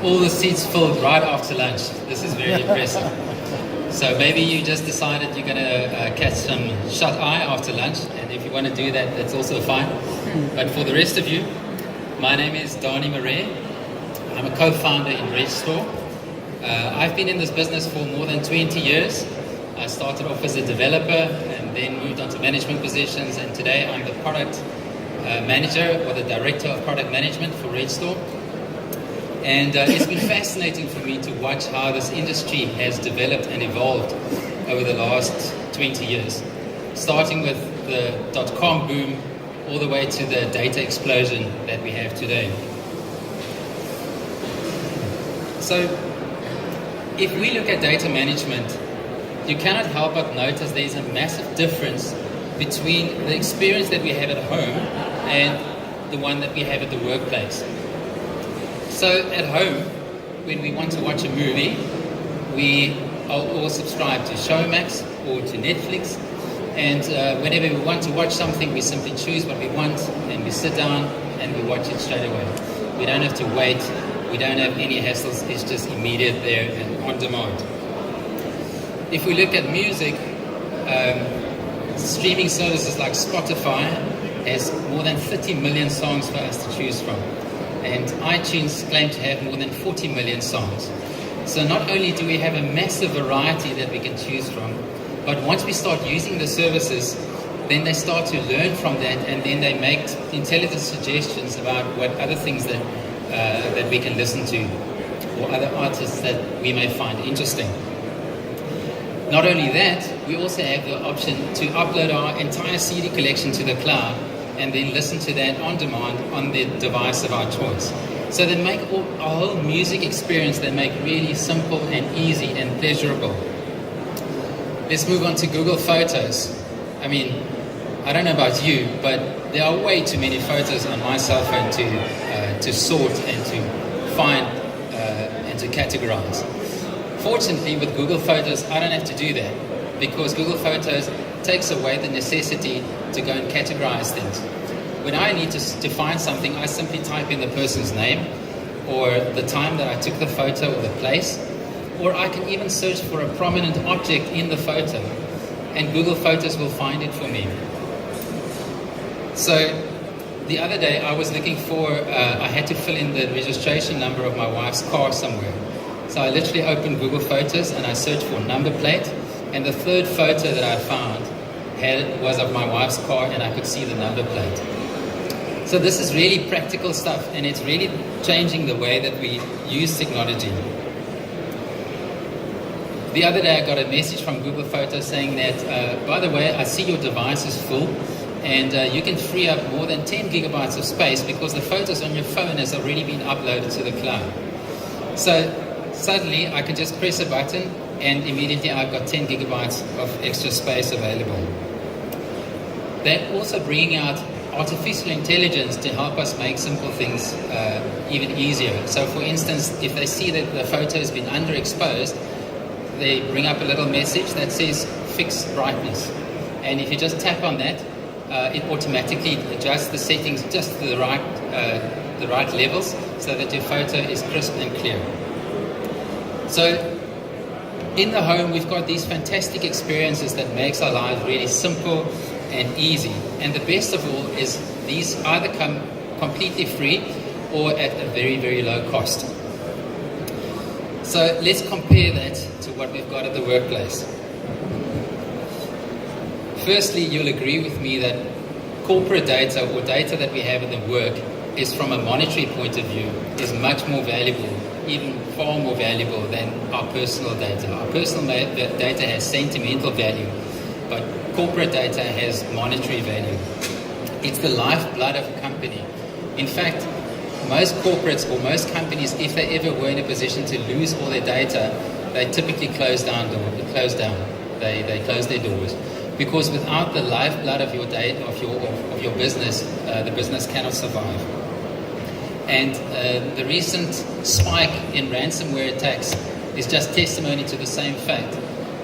all the seats filled right after lunch. This is very impressive. So maybe you just decided you're going to catch some shut-eye after lunch, and if you want to do that, that's also fine. But for the rest of you, my name is Danie Marais. I'm a co-founder in Restore. I've been in this business for more than 20 years. I started off as a developer and then moved on to management positions, and today I'm the product manager or the director of product management for Restore. And it's been fascinating for me to watch how this industry has developed and evolved over the last 20 years, starting with the .com boom all the way to the data explosion that we have today. So if we look at data management, you cannot help but notice there's a massive difference between the experience that we have at home and the one that we have at the workplace. So at home, when we want to watch a movie, we are all subscribed to Showmax or to Netflix, and whenever we want to watch something, we simply choose what we want and we sit down and we watch it straight away. We don't have to wait, we don't have any hassles, it's just immediate there and on demand. If we look at music, streaming services like Spotify has more than 30 million songs for us to choose from. And iTunes claim to have more than 40 million songs. So not only do we have a massive variety that we can choose from, but once we start using the services, then they start to learn from that, and then they make intelligent suggestions about what other things that we can listen to, or other artists that we may find interesting. Not only that, we also have the option to upload our entire CD collection to the cloud and then listen to that on demand on the device of our choice. So they make our whole music experience, they make really simple and easy and pleasurable. Let's move on to Google Photos. I mean, I don't know about you, but there are way too many photos on my cell phone to sort and to find and to categorize. Fortunately, with Google Photos, I don't have to do that, because Google Photos takes away the necessity to go and categorize things. When I need to find something, I simply type in the person's name, or the time that I took the photo, or the place, or I can even search for a prominent object in the photo, and Google Photos will find it for me. So the other day I was looking for, I had to fill in the registration number of my wife's car somewhere. So I literally opened Google Photos and I searched for number plate, and the third photo that I found was of my wife's car, and I could see the number plate. So this is really practical stuff, and it's really changing the way that we use technology. The other day I got a message from Google Photos saying that, by the way, I see your device is full, and you can free up more than 10 gigabytes of space because the photos on your phone has already been uploaded to the cloud. So suddenly I can just press a button and immediately I've got 10 gigabytes of extra space available. They're also bringing out artificial intelligence to help us make simple things even easier. So for instance, if they see that the photo has been underexposed, they bring up a little message that says fix brightness. And if you just tap on that, it automatically adjusts the settings just to the right levels so that your photo is crisp and clear. So in the home, we've got these fantastic experiences that makes our lives really simple and easy. And the best of all is these either come completely free or at a very, very low cost. So let's compare that to what we've got at the workplace. Firstly, you'll agree with me that corporate data, or data that we have at the work, is from a monetary point of view, is much more valuable, even far more valuable than our personal data. Our personal data has sentimental value, but corporate data has monetary value. It's the lifeblood of a company. In fact, most corporates or most companies, if they ever were in a position to lose all their data, they typically close their doors. Because without the lifeblood of your business, the business cannot survive. And the recent spike in ransomware attacks is just testimony to the same fact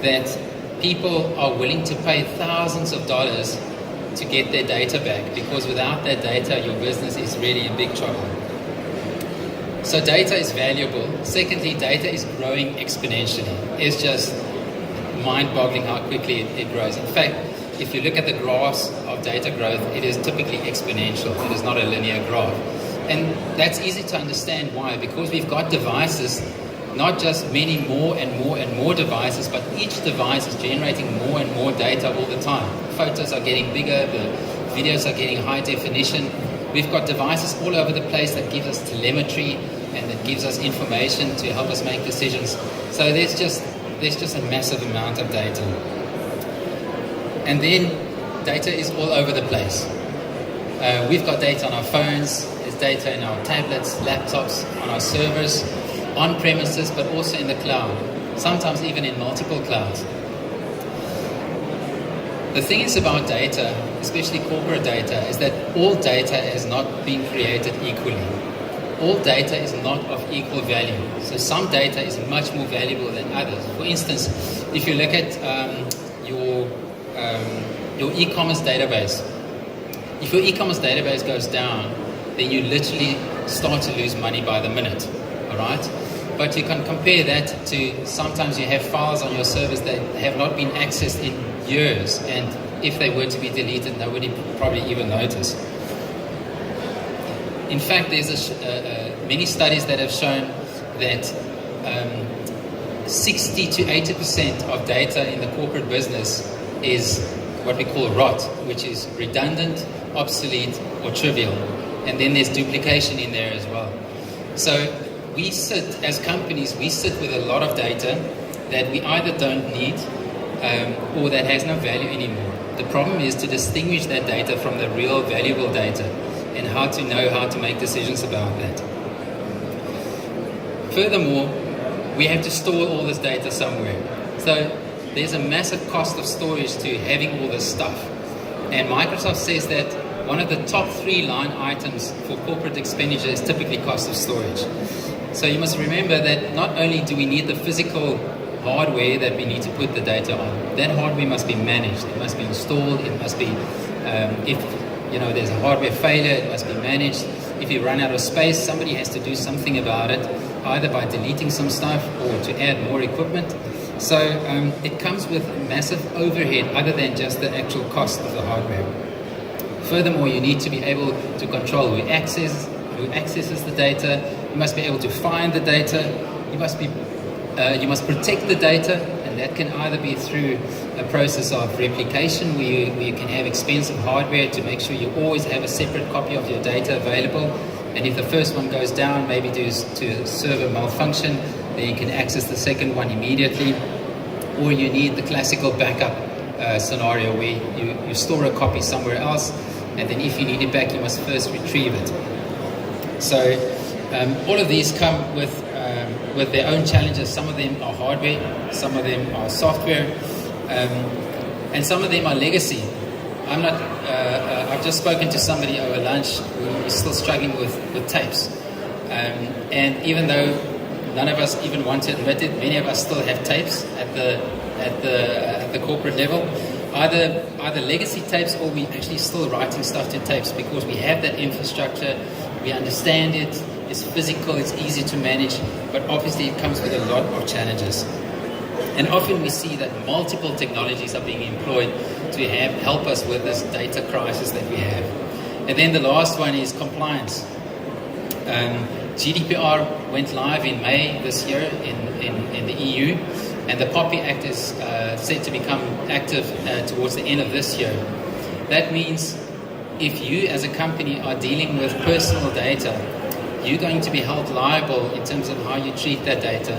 that people are willing to pay thousands of dollars to get their data back, because without that data, your business is really in big trouble. So data is valuable. Secondly, data is growing exponentially. It's just mind-boggling how quickly it grows. In fact, if you look at the graphs of data growth, it is typically exponential. It is not a linear graph. And that's easy to understand why, because we've got devices, not just many more and more and more devices, but each device is generating more and more data all the time. Photos are getting bigger, the videos are getting high definition. We've got devices all over the place that give us telemetry and that gives us information to help us make decisions. So there's just a massive amount of data. And then data is all over the place. We've got data on our phones, there's data in our tablets, laptops, on our servers, on premises, but also in the cloud, sometimes even in multiple clouds. The thing is about data, especially corporate data, is that all data has not been created equally. All data is not of equal value. So some data is much more valuable than others. For instance, if you look at your e-commerce database, if your e-commerce database goes down, then you literally start to lose money by the minute, all right? But you can compare that to sometimes you have files on your servers that have not been accessed in years, and if they were to be deleted, nobody would probably even notice. In fact, there's many studies that have shown that 60 to 80% of data in the corporate business is what we call rot, which is redundant, obsolete, or trivial. And then there's duplication in there as well. So we sit, as companies, we sit with a lot of data that we either don't need or that has no value anymore. The problem is to distinguish that data from the real valuable data and how to know how to make decisions about that. Furthermore, we have to store all this data somewhere. So there's a massive cost of storage to having all this stuff. And Microsoft says that one of the top 3 line items for corporate expenditure is typically cost of storage. So you must remember that not only do we need the physical hardware that we need to put the data on, that hardware must be managed. It must be installed. It must be, if there's a hardware failure, it must be managed. If you run out of space, somebody has to do something about it, either by deleting some stuff or to add more equipment. So it comes with massive overhead other than just the actual cost of the hardware. Furthermore, you need to be able to control who accesses the data. You must be able to find the data. You must protect the data, and that can either be through a process of replication where you can have expensive hardware to make sure you always have a separate copy of your data available. And if the first one goes down, maybe due to server malfunction, then you can access the second one immediately. Or you need the classical backup scenario where you store a copy somewhere else, and then if you need it back, you must first retrieve it. So all of these come with their own challenges. Some of them are hardware, some of them are software, and some of them are legacy. I've just spoken to somebody over lunch who is still struggling with tapes, and even though none of us even want to admit it, many of us still have tapes at the corporate level. Either legacy tapes, or we actually still writing stuff to tapes because we have that infrastructure, we understand it, it's physical, it's easy to manage, but obviously it comes with a lot of challenges. And often we see that multiple technologies are being employed to help us with this data crisis that we have. And then the last one is compliance. GDPR went live in May this year in the EU, and the POPI Act is set to become active towards the end of this year. That means if you as a company are dealing with personal data, you're going to be held liable in terms of how you treat that data,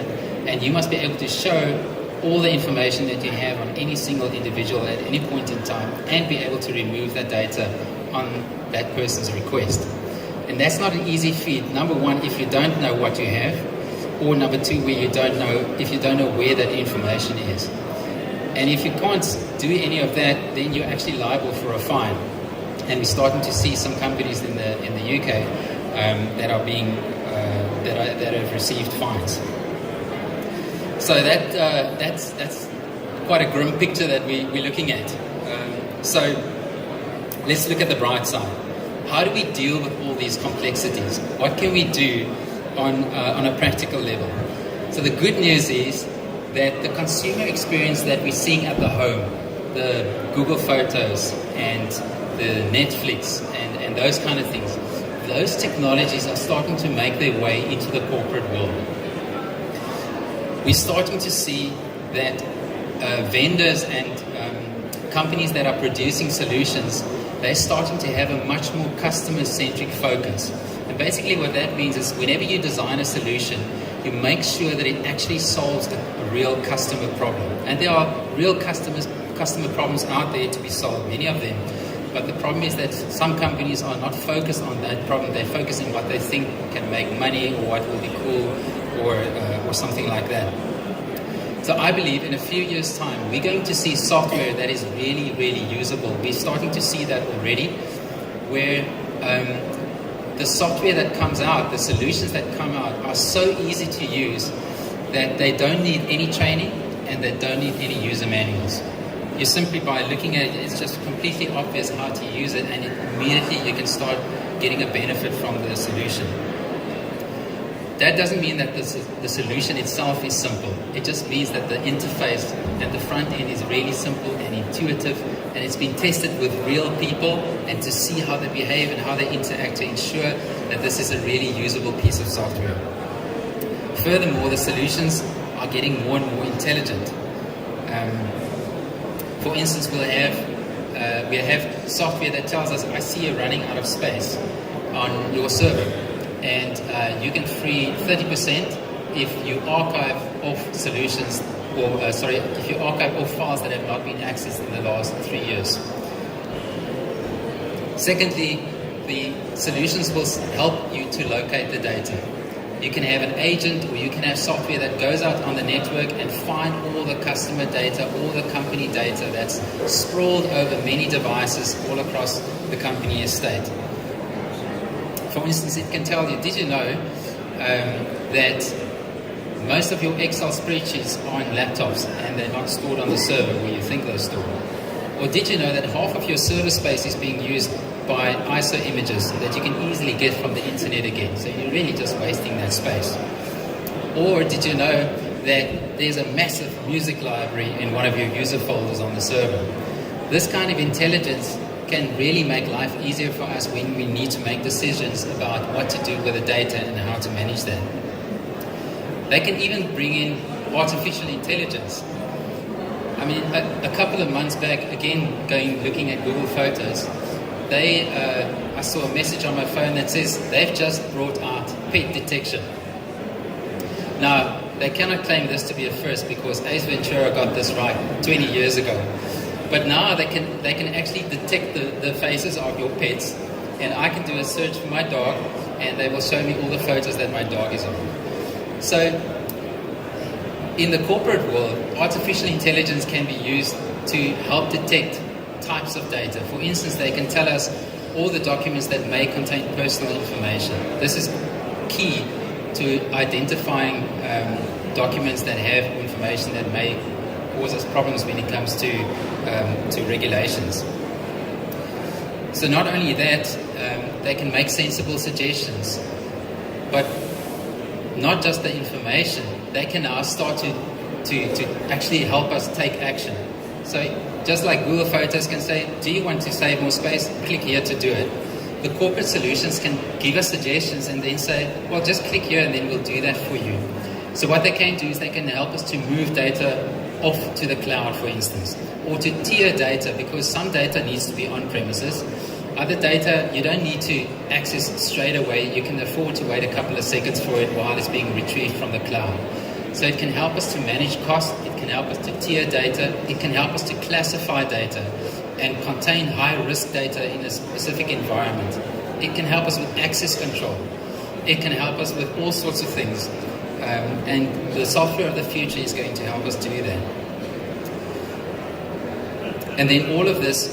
and you must be able to show all the information that you have on any single individual at any point in time and be able to remove that data on that person's request. And that's not an easy feat. Number one, if you don't know what you have, or number two, if you don't know where that information is. And if you can't do any of that, then you're actually liable for a fine. And we're starting to see some companies in the UK that have received fines. So that's quite a grim picture that we're looking at. So let's look at the bright side. How do we deal with all these complexities? What can we do on a practical level. So the good news is that the consumer experience that we're seeing at the home, the Google Photos and the Netflix and those kind of things, those technologies are starting to make their way into the corporate world. We're starting to see that vendors and companies that are producing solutions, they're starting to have a much more customer-centric focus. And basically what that means is whenever you design a solution, you make sure that it actually solves a real customer problem. And there are real customer problems out there to be solved, many of them. But the problem is that some companies are not focused on that problem. They focus on what they think can make money or what will be cool or something like that. So I believe in a few years' time, we're going to see software that is really, really usable. We're starting to see that already, where the software that comes out, the solutions that come out are so easy to use that they don't need any training and they don't need any user manuals. You simply, by looking at it, it's just completely obvious how to use it, and immediately you can start getting a benefit from the solution. That doesn't mean that the solution itself is simple. It just means that the interface at the front end is really simple and intuitive, and it's been tested with real people and to see how they behave and how they interact to ensure that this is a really usable piece of software. Furthermore, the solutions are getting more and more intelligent. For instance, we have software that tells us, I see you running out of space on your server, and you can free 30% if you archive off solutions, or if you archive off files that have not been accessed in the last 3 years. Secondly, the solutions will help you to locate the data. You can have an agent, or you can have software that goes out on the network and find all the customer data, all the company data that's sprawled over many devices all across the company estate. For instance, it can tell you, did you know that most of your Excel spreadsheets are on laptops and they're not stored on the server where you think they're stored? Or did you know that half of your server space is being used by ISO images that you can easily get from the internet again? So you're really just wasting that space. Or did you know that there's a massive music library in one of your user folders on the server? This kind of intelligence can really make life easier for us when we need to make decisions about what to do with the data and how to manage that. They can even bring in artificial intelligence. I mean, a couple of months back, again, looking at Google Photos, I saw a message on my phone that says they've just brought out pet detection. Now, they cannot claim this to be a first because Ace Ventura got this right 20 years ago. But now they can actually detect the faces of your pets, and I can do a search for my dog, and they will show me all the photos that my dog is on. So, in the corporate world, artificial intelligence can be used to help detect types of data. For instance, they can tell us all the documents that may contain personal information. This is key to identifying documents that have information that may cause us problems when it comes to regulations. So not only that, they can make sensible suggestions, but not just the information, they can now start to actually help us take action. So just like Google Photos can say, do you want to save more space? Click here to do it. The corporate solutions can give us suggestions and then say, well, just click here and then we'll do that for you. So what they can do is they can help us to move data off to the cloud, for instance, or to tier data, because some data needs to be on premises. Other data you don't need to access straight away. You can afford to wait a couple of seconds for it while it's being retrieved from the cloud. So it can help us to manage cost, it can help us to tier data, it can help us to classify data and contain high-risk data in a specific environment. It can help us with access control. It can help us with all sorts of things. And the software of the future is going to help us do that. And then all of this,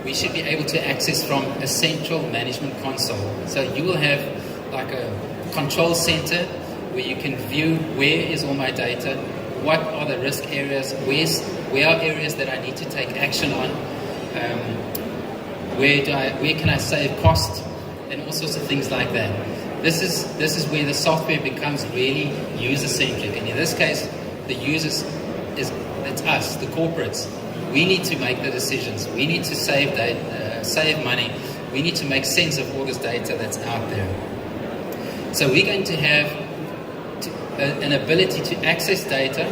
we should be able to access from a central management console. So you will have like a control center where you can view where is all my data, what are the risk areas, where are areas that I need to take action on, where can I save cost, and all sorts of things like that. This is where the software becomes really user-centric, and in this case, the users it's us, the corporates. We need to make the decisions. We need to save money. We need to make sense of all this data that's out there. So we're going to have an ability to access data.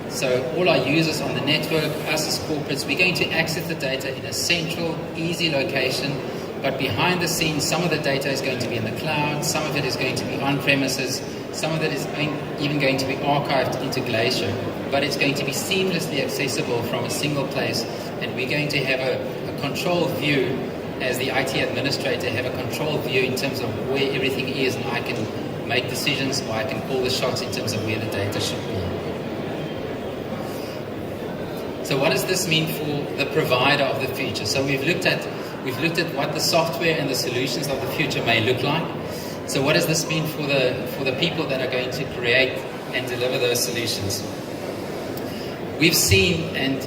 So all our users on the network, us as corporates, we're going to access the data in a central, easy location. But behind the scenes, some of the data is going to be in the cloud, some of it is going to be on premises, some of it is even going to be archived into Glacier. But it's going to be seamlessly accessible from a single place, and we're going to have a control view as the IT administrator, have a control view in terms of where everything is, and I can make decisions or I can call the shots in terms of where the data should be. So what does this mean for the provider of the future? So we've looked at what the software and the solutions of the future may look like. So what does this mean for the people that are going to create and deliver those solutions? We've seen, and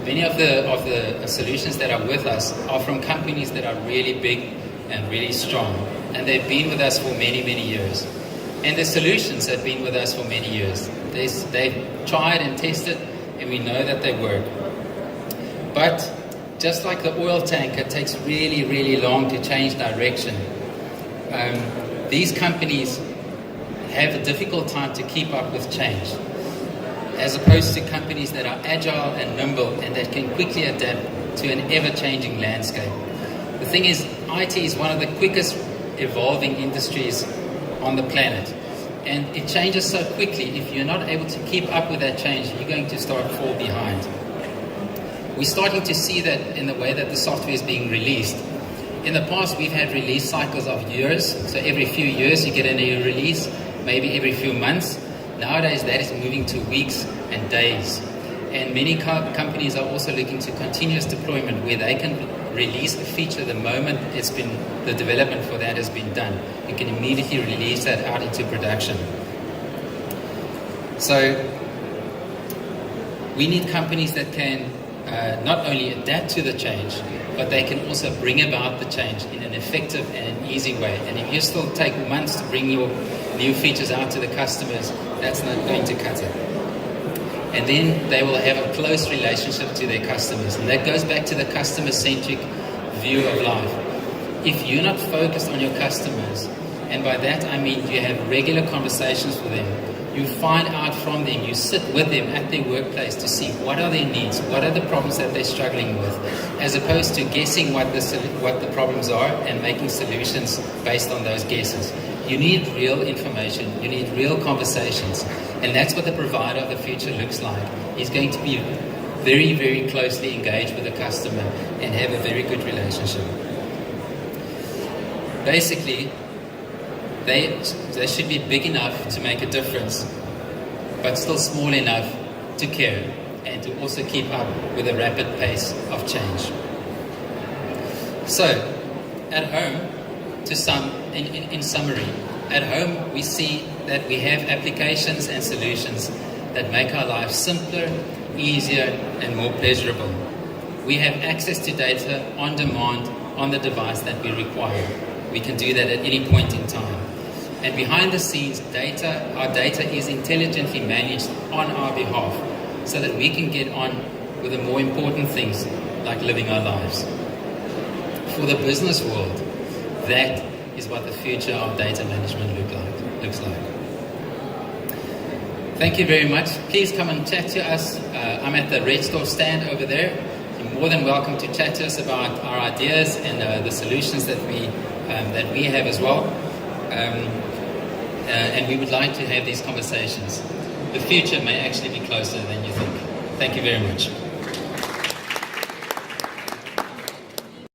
many of the solutions that are with us are from companies that are really big and really strong, and they've been with us for many, many years. And the solutions have been with us for many years. They've tried and tested, and we know that they work. But just like the oil tanker takes really, really long to change direction, these companies have a difficult time to keep up with change, as opposed to companies that are agile and nimble and that can quickly adapt to an ever-changing landscape. The thing is, IT is one of the quickest evolving industries on the planet, and it changes so quickly. If you're not able to keep up with that change, you're going to fall behind. We're starting to see that in the way that the software is being released. In the past, we've had release cycles of years, so every few years you get a new release, maybe every few months. Nowadays, that is moving to weeks and days. And many companies are also looking to continuous deployment, where they can release a feature the moment the development for that has been done. You can immediately release that out into production. So we need companies that can not only adapt to the change, but they can also bring about the change in an effective and an easy way. And if you still take months to bring your new features out to the customers, that's not going to cut it. And then they will have a close relationship to their customers. And that goes back to the customer-centric view of life. If you're not focused on your customers, and by that I mean you have regular conversations with them, you find out from them, you sit with them at their workplace to see what are their needs, what are the problems that they're struggling with, as opposed to guessing what the problems are and making solutions based on those guesses. You need real information, you need real conversations, and that's what the provider of the future looks like. He's going to be very, very closely engaged with the customer and have a very good relationship. Basically, they should be big enough to make a difference, but still small enough to care and to also keep up with the rapid pace of change. So, at home, in summary, at home we see that we have applications and solutions that make our lives simpler, easier, and more pleasurable. We have access to data on demand on the device that we require. We can do that at any point in time. And behind the scenes, our data is intelligently managed on our behalf so that we can get on with the more important things like living our lives. For the business world, that is what the future of data management looks like. Thank you very much. Please come and chat to us. I'm at the Red Store stand over there. You're more than welcome to chat to us about our ideas and the solutions that we have as well. And we would like to have these conversations. The future may actually be closer than you think. Thank you very much.